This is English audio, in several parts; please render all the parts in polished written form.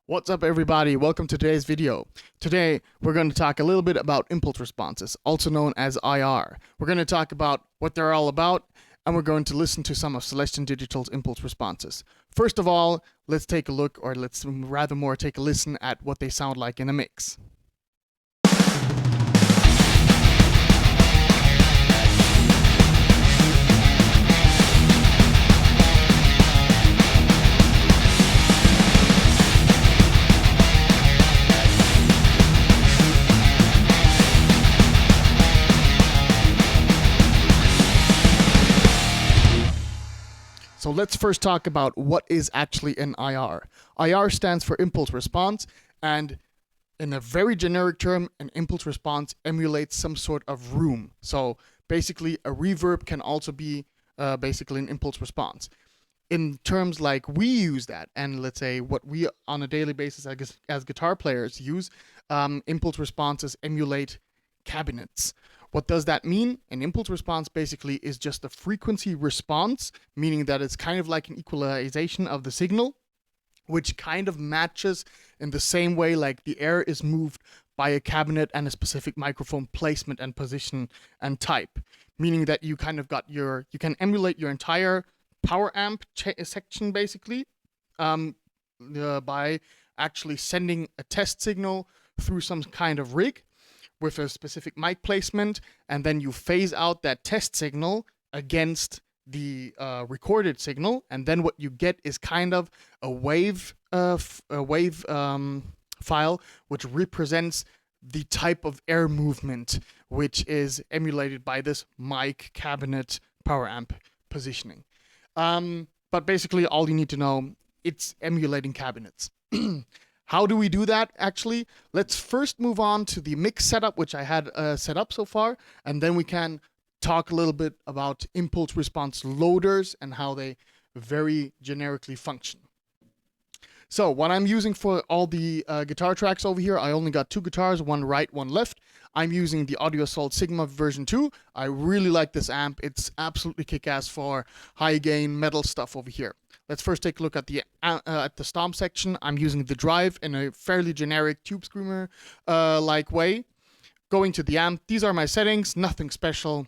What's up, everybody? Welcome to today's video. Today, we're going to talk a little bit about impulse responses, also known as IR. We're going to talk about what they're all about, and we're going to listen to some of Celestion Digital's impulse responses. First of all, let's take a look, or let's rather more take a listen at what they sound like in a mix. So let's first talk about what is actually an IR. IR stands for impulse response, and in a very generic term, an impulse response emulates some sort of room. So basically, a reverb can also be basically an impulse response. In terms like we use that, and let's say what we on a daily basis as guitar players use, impulse responses emulate cabinets. What does that mean? An impulse response basically is just a frequency response, meaning that it's kind of like an equalization of the signal, which kind of matches in the same way like the air is moved by a cabinet and a specific microphone placement and position and type, meaning that you kind of got you can emulate your entire power amp section basically by actually sending a test signal through some kind of rig with a specific mic placement, and then you phase out that test signal against the recorded signal, and then what you get is kind of a wave file which represents the type of air movement which is emulated by this mic cabinet power amp positioning. But basically all you need to know, it's emulating cabinets. How do we do that, actually? Let's first move on to the mix setup, which I had set up so far, and then we can talk a little bit about impulse response loaders and how they very generically function. So what I'm using for all the guitar tracks over here, I only got two guitars, one right, one left. I'm using the Audio Assault Sigma version 2. I really like this amp. It's absolutely kick-ass for high gain metal stuff over here. Let's first take a look at the stomp section. I'm using the drive in a fairly generic tube screamer like way. Going to the amp, these are my settings, nothing special,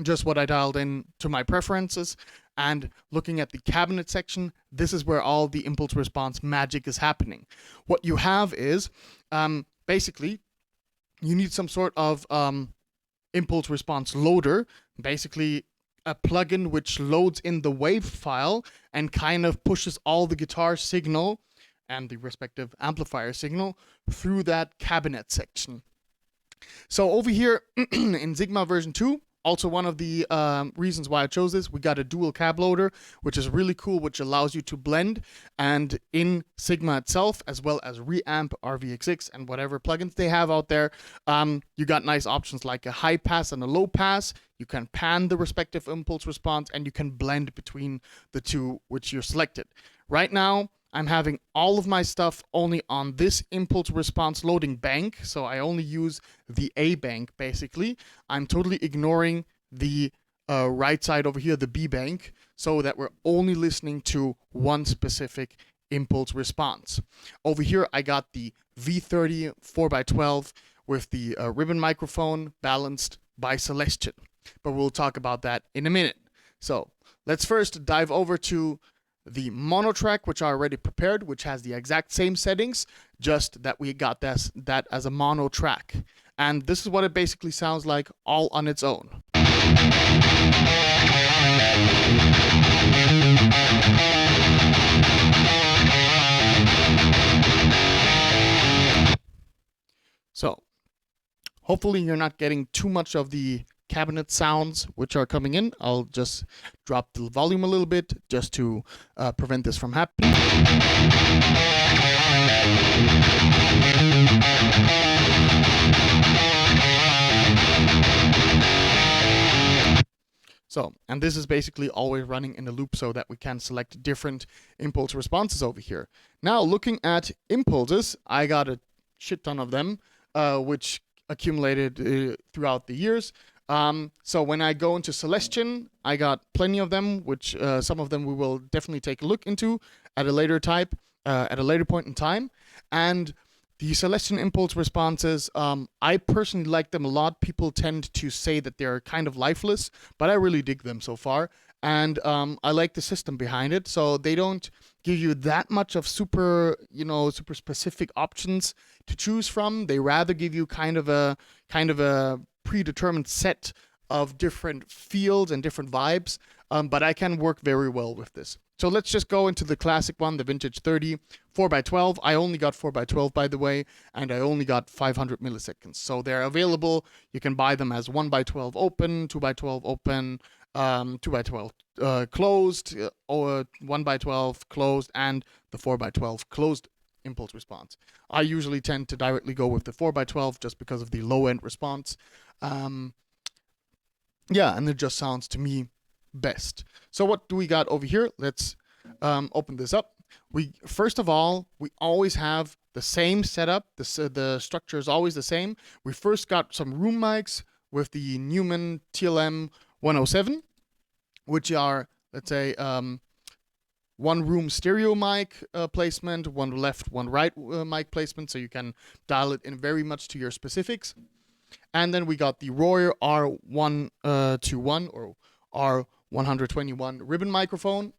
just what I dialed in to my preferences. And looking at the cabinet section, this is where all the impulse response magic is happening. What you have is basically you need some sort of impulse response loader, basically a plugin which loads in the wave file and kind of pushes all the guitar signal and the respective amplifier signal through that cabinet section. So over here in Sigma version 2, also one of the reasons why I chose this, we got a dual cab loader, which is really cool, which allows you to blend. And in Sigma itself, as well as Reamp, RVXX, and whatever plugins they have out there, you got nice options like a high pass and a low pass. You can pan the respective impulse response, and you can blend between the two which you're selected. Right now, I'm having all of my stuff only on this impulse response loading bank, so I only use the A bank basically. I'm totally ignoring the right side over here, the B bank, so that we're only listening to one specific impulse response. Over here, I got the V30 4x12 with the ribbon microphone balanced by Celestion, but we'll talk about that in a minute. So let's first dive over to the mono track, which I already prepared, which has the exact same settings, just that we got that as a mono track. And this is what it basically sounds like all on its own. So hopefully you're not getting too much of the cabinet sounds which are coming in. I'll just drop the volume a little bit just to prevent this from happening. So, and this is basically always running in a loop so that we can select different impulse responses over here. Now, looking at impulses, I got a shit ton of them, which accumulated throughout the years. So when I go into Celestion, I got plenty of them, which some of them we will definitely take a look into at a later type. at a later point in time. And the Celestion Impulse Responses, I personally like them a lot. People tend to say that they're kind of lifeless, but I really dig them so far. And I like the system behind it. So they don't give you that much of super specific options to choose from. They rather give you kind of a predetermined set of different fields and different vibes. But I can work very well with this. So let's just go into the classic one, the Vintage 30, 4x12. I only got 4x12, by the way, and I only got 500 milliseconds. So they're available. You can buy them as 1x12 open, 2x12 open, 2x12 closed, or 1x12 closed, and the 4x12 closed impulse response. I usually tend to directly go with the 4x12 just because of the low-end response. And it just sounds to me best. So what do we got over here? Let's open this up. First of all, we always have the same setup. The structure is always the same. We first got some room mics with the Neumann TLM 107, which are, let's say, one room stereo mic placement, one left, one right mic placement, so you can dial it in very much to your specifics. And then we got the Royer R121 or R121 ribbon microphone.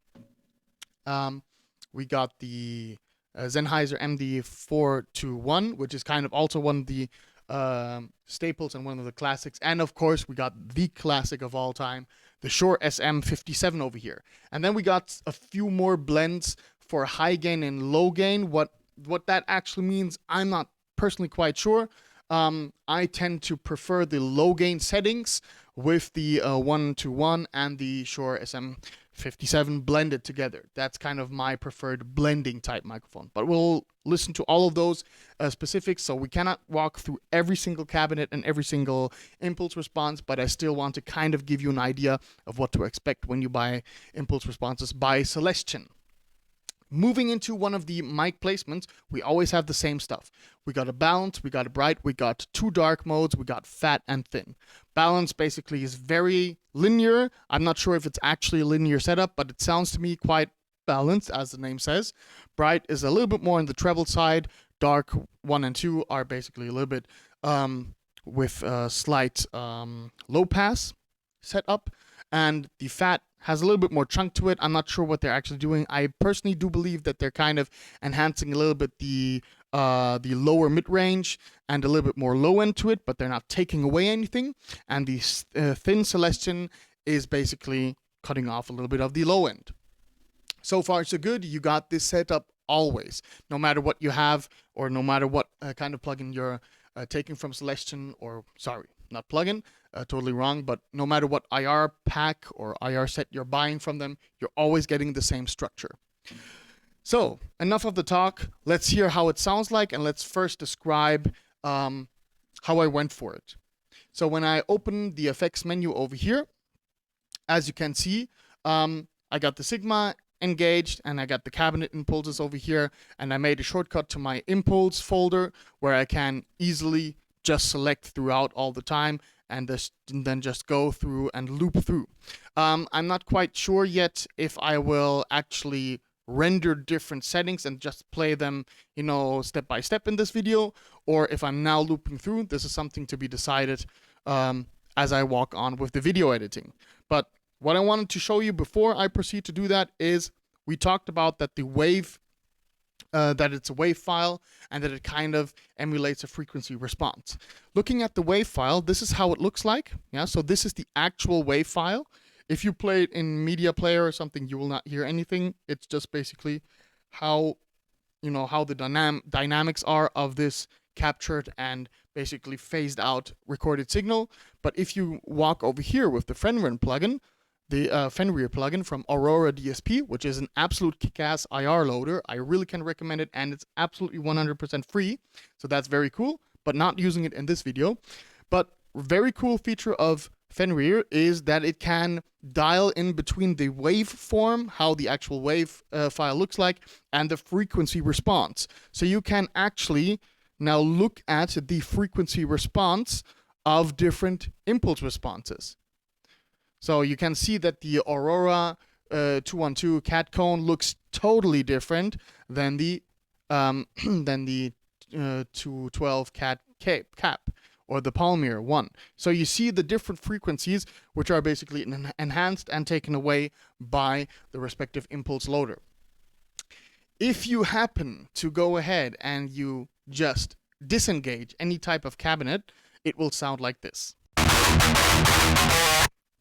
We got the Sennheiser MD421, which is kind of also one of the staples and one of the classics. And of course, we got the classic of all time, the Shure SM57 over here. And then we got a few more blends for high gain and low gain. What that actually means, I'm not personally quite sure. I tend to prefer the low gain settings with the 1-to-1 and the Shure SM57 blended together. That's kind of my preferred blending type microphone. But we'll listen to all of those specifics, so we cannot walk through every single cabinet and every single impulse response, but I still want to kind of give you an idea of what to expect when you buy impulse responses by Celestion. Moving into one of the mic placements, we always have the same stuff. We got a balance, we got a bright, we got two dark modes, we got fat and thin. Balance basically is very linear. I'm not sure if it's actually a linear setup, but it sounds to me quite balanced, as the name says. Bright is a little bit more on the treble side. Dark 1 and 2 are basically a little bit with a slight low pass setup. And the fat has a little bit more chunk to it. I'm not sure what they're actually doing. I personally do believe that they're kind of enhancing a little bit the lower mid-range and a little bit more low end to it, but they're not taking away anything. And the thin Celestion is basically cutting off a little bit of the low end. So far, so good. You got this setup always, no matter what you have or no matter what kind of plugin you're taking from Celestion, or sorry, not plugin, totally wrong, but no matter what IR pack or IR set you're buying from them, you're always getting the same structure. So enough of the talk. Let's hear how it sounds like, and let's first describe how I went for it. So when I open the effects menu over here, as you can see, I got the Sigma engaged and I got the cabinet impulses over here, and I made a shortcut to my impulse folder where I can easily just select throughout all the time and then just go through and loop through. I'm not quite sure yet if I will actually render different settings and just play them, step by step in this video, or if I'm now looping through. This is something to be decided as I walk on with the video editing. But what I wanted to show you before I proceed to do that is we talked about that the wave, that it's a wave file and that it kind of emulates a frequency response. Looking at the wave file, this is how it looks like. Yeah, so this is the actual wave file. If you play it in media player or something, you will not hear anything. It's just basically how, how the dynamics are of this captured and basically phased out recorded signal. But if you walk over here with the Fenrir plugin, the Fenrir plugin from Aurora DSP, which is an absolute kick-ass IR loader, I really can recommend it, and it's absolutely 100% free. So that's very cool, but not using it in this video. But very cool feature of Fenrir is that it can dial in between the waveform, how the actual wave file looks like, and the frequency response. So you can actually now look at the frequency response of different impulse responses. So you can see that the Aurora 212 cat cone looks totally different than the than the 212 cat cap or the Palmyra one. So you see the different frequencies, which are basically enhanced and taken away by the respective impulse loader. If you happen to go ahead and you just disengage any type of cabinet, it will sound like this.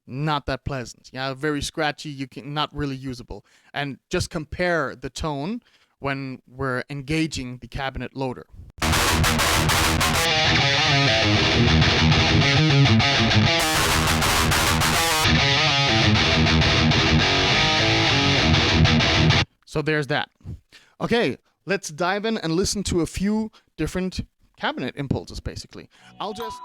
Not that pleasant. Yeah, very scratchy, not really usable. And just compare the tone when we're engaging the cabinet loader. So there's that. Okay, let's dive in and listen to a few different cabinet impulses, basically. I'll just...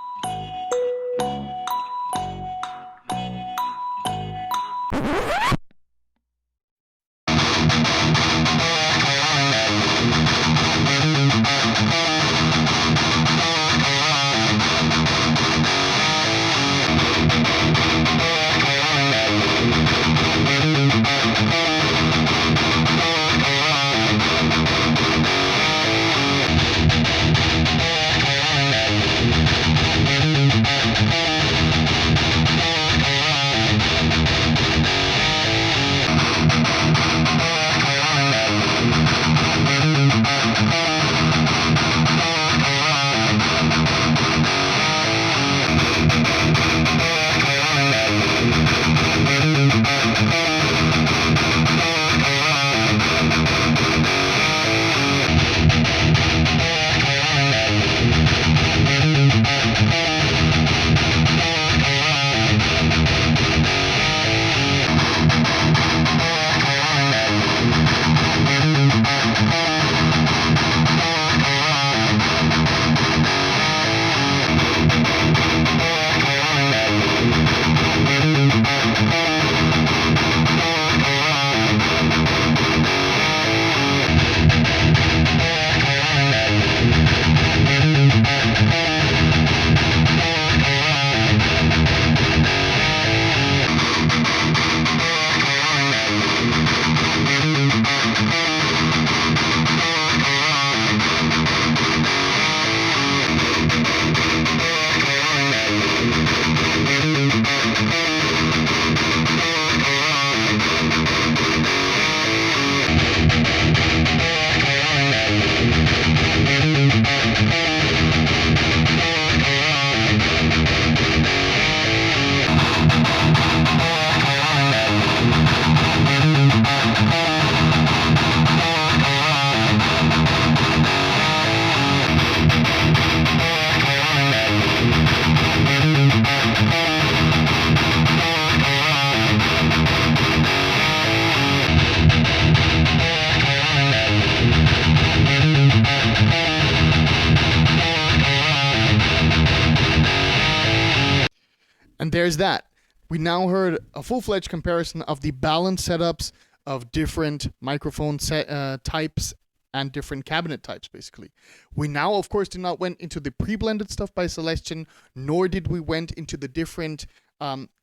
And there's that. We now heard a full-fledged comparison of the balance setups of different microphone types and different cabinet types, basically. We now, of course, did not went into the pre-blended stuff by Celestion, nor did we went into the different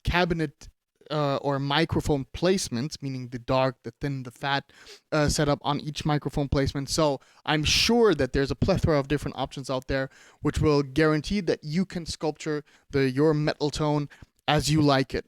cabinet or microphone placements, meaning the dark, the thin, the fat setup on each microphone placement. So I'm sure that there's a plethora of different options out there, which will guarantee that you can sculpture your metal tone as you like it.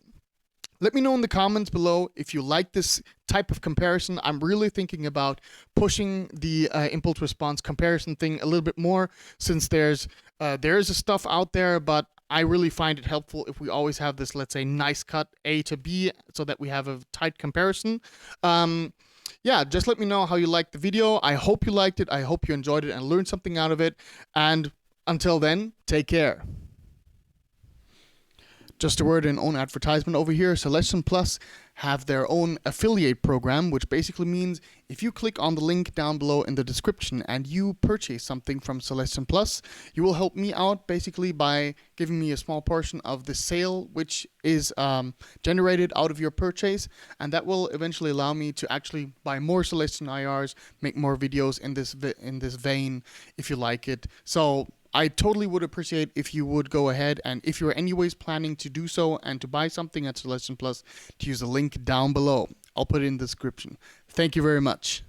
Let me know in the comments below if you like this type of comparison. I'm really thinking about pushing the impulse response comparison thing a little bit more, since there's a stuff out there, but I really find it helpful if we always have this, let's say, nice cut A to B, so that we have a tight comparison. Yeah, just let me know how you liked the video. I hope you liked it. I hope you enjoyed it and learned something out of it. And until then, take care. Just a word in own advertisement over here. Celestion Plus have their own affiliate program, which basically means if you click on the link down below in the description and you purchase something from Celestion Plus, you will help me out basically by giving me a small portion of the sale, which is generated out of your purchase, and that will eventually allow me to actually buy more Celestion IRs, make more videos in this vein, if you like it. So I totally would appreciate if you would go ahead, and if you're anyways planning to do so and to buy something at Celestion Plus, to use the link down below. I'll put it in the description. Thank you very much.